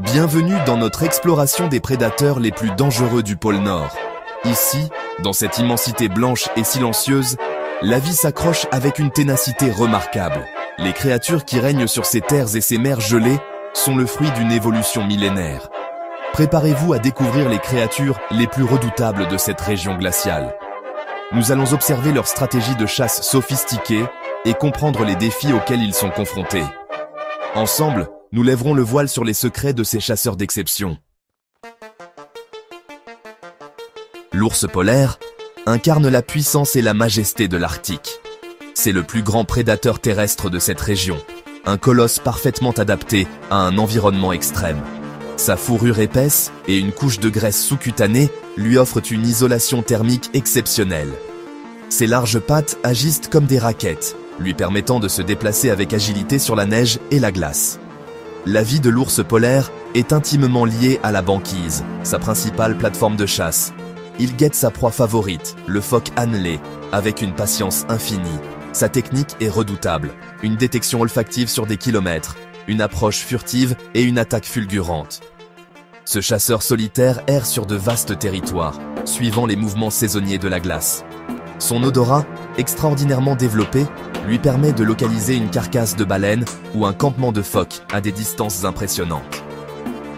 Bienvenue dans notre exploration des prédateurs les plus dangereux du pôle Nord. Ici, dans cette immensité blanche et silencieuse, la vie s'accroche avec une ténacité remarquable. Les créatures qui règnent sur ces terres et ces mers gelées sont le fruit d'une évolution millénaire. Préparez-vous à découvrir les créatures les plus redoutables de cette région glaciale. Nous allons observer leur stratégie de chasse sophistiquée et comprendre les défis auxquels ils sont confrontés. Ensemble, nous lèverons le voile sur les secrets de ces chasseurs d'exception. L'ours polaire incarne la puissance et la majesté de l'Arctique. C'est le plus grand prédateur terrestre de cette région, un colosse parfaitement adapté à un environnement extrême. Sa fourrure épaisse et une couche de graisse sous-cutanée lui offrent une isolation thermique exceptionnelle. Ses larges pattes agissent comme des raquettes, lui permettant de se déplacer avec agilité sur la neige et la glace. La vie de l'ours polaire est intimement liée à la banquise, sa principale plateforme de chasse. Il guette sa proie favorite, le phoque annelé, avec une patience infinie. Sa technique est redoutable, une détection olfactive sur des kilomètres, une approche furtive et une attaque fulgurante. Ce chasseur solitaire erre sur de vastes territoires, suivant les mouvements saisonniers de la glace. Son odorat, extraordinairement développé, lui permet de localiser une carcasse de baleine ou un campement de phoque à des distances impressionnantes.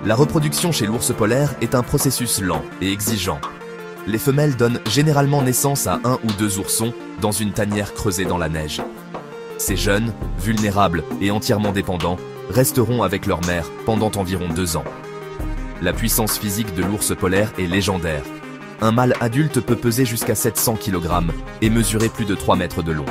La reproduction chez l'ours polaire est un processus lent et exigeant. Les femelles donnent généralement naissance à 1 ou 2 oursons dans une tanière creusée dans la neige. Ces jeunes, vulnérables et entièrement dépendants, resteront avec leur mère pendant environ 2 ans. La puissance physique de l'ours polaire est légendaire. Un mâle adulte peut peser jusqu'à 700 kg et mesurer plus de 3 mètres de long.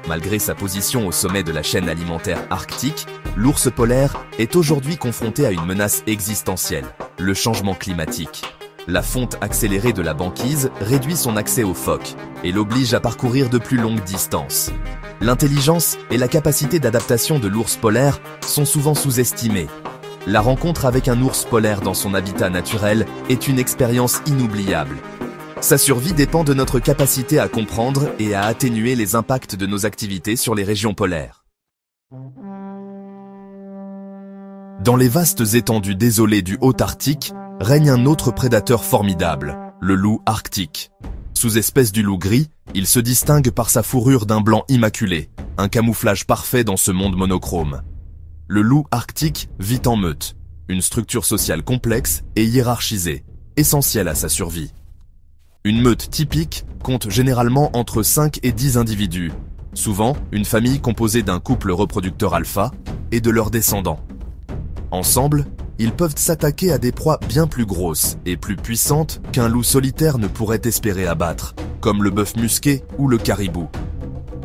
Malgré sa position au sommet de la chaîne alimentaire arctique, l'ours polaire est aujourd'hui confronté à une menace existentielle, le changement climatique. La fonte accélérée de la banquise réduit son accès aux phoques et l'oblige à parcourir de plus longues distances. L'intelligence et la capacité d'adaptation de l'ours polaire sont souvent sous-estimées. La rencontre avec un ours polaire dans son habitat naturel est une expérience inoubliable. Sa survie dépend de notre capacité à comprendre et à atténuer les impacts de nos activités sur les régions polaires. Dans les vastes étendues désolées du Haut-Arctique, règne un autre prédateur formidable, le loup arctique. Sous-espèce du loup gris, il se distingue par sa fourrure d'un blanc immaculé, un camouflage parfait dans ce monde monochrome. Le loup arctique vit en meute, une structure sociale complexe et hiérarchisée, essentielle à sa survie. Une meute typique compte généralement entre 5 et 10 individus, souvent une famille composée d'un couple reproducteur alpha et de leurs descendants. Ensemble, ils peuvent s'attaquer à des proies bien plus grosses et plus puissantes qu'un loup solitaire ne pourrait espérer abattre, comme le bœuf musqué ou le caribou.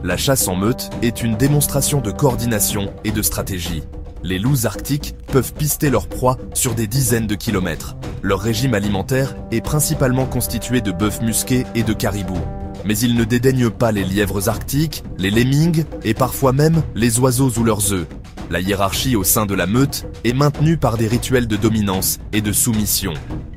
La chasse en meute est une démonstration de coordination et de stratégie. Les loups arctiques peuvent pister leur proie sur des dizaines de kilomètres. Leur régime alimentaire est principalement constitué de bœufs musqués et de caribous. Mais ils ne dédaignent pas les lièvres arctiques, les lemmings et parfois même les oiseaux ou leurs œufs. La hiérarchie au sein de la meute est maintenue par des rituels de dominance et de soumission.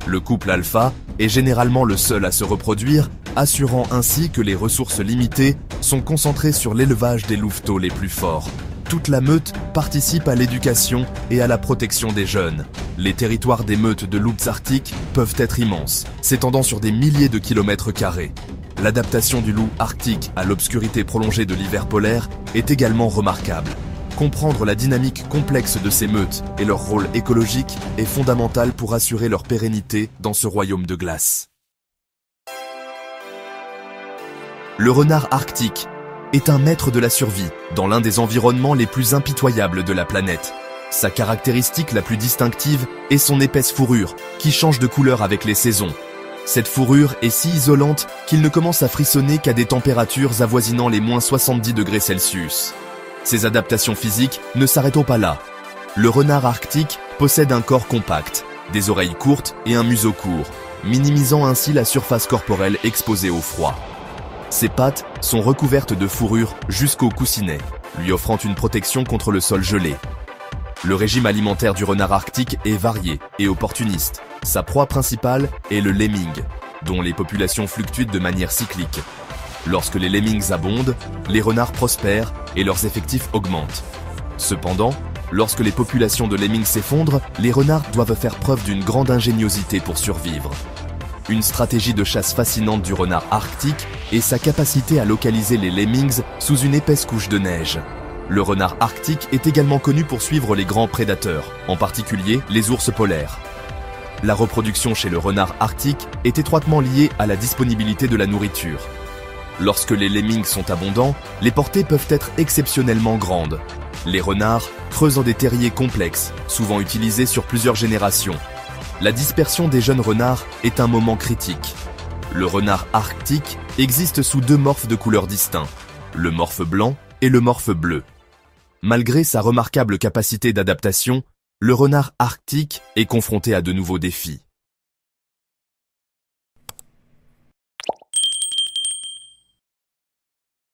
Le couple alpha est généralement le seul à se reproduire, assurant ainsi que les ressources limitées sont concentrées sur l'élevage des louveteaux les plus forts. Toute la meute participe à l'éducation et à la protection des jeunes. Les territoires des meutes de loups arctiques peuvent être immenses, s'étendant sur des milliers de kilomètres carrés. L'adaptation du loup arctique à l'obscurité prolongée de l'hiver polaire est également remarquable. Comprendre la dynamique complexe de ces meutes et leur rôle écologique est fondamental pour assurer leur pérennité dans ce royaume de glace. Le renard arctique est un maître de la survie dans l'un des environnements les plus impitoyables de la planète. Sa caractéristique la plus distinctive est son épaisse fourrure, qui change de couleur avec les saisons. Cette fourrure est si isolante qu'il ne commence à frissonner qu'à des températures avoisinant les -70°C. Ses adaptations physiques ne s'arrêtent pas là. Le renard arctique possède un corps compact, des oreilles courtes et un museau court, minimisant ainsi la surface corporelle exposée au froid. Ses pattes sont recouvertes de fourrure jusqu'au coussinet, lui offrant une protection contre le sol gelé. Le régime alimentaire du renard arctique est varié et opportuniste. Sa proie principale est le lemming, dont les populations fluctuent de manière cyclique. Lorsque les lemmings abondent, les renards prospèrent et leurs effectifs augmentent. Cependant, Lorsque les populations de lemmings s'effondrent, les renards doivent faire preuve d'une grande ingéniosité pour survivre. Une stratégie de chasse fascinante du renard arctique est sa capacité à localiser les lemmings sous une épaisse couche de neige. Le renard arctique est également connu pour suivre les grands prédateurs, en particulier les ours polaires. La reproduction chez le renard arctique est étroitement liée à la disponibilité de la nourriture. Lorsque les lemmings sont abondants, les portées peuvent être exceptionnellement grandes. Les renards creusent des terriers complexes, souvent utilisés sur plusieurs générations. La dispersion des jeunes renards est un moment critique. Le renard arctique existe sous deux morphes de couleurs distincts, le morphe blanc et le morphe bleu. Malgré sa remarquable capacité d'adaptation, le renard arctique est confronté à de nouveaux défis.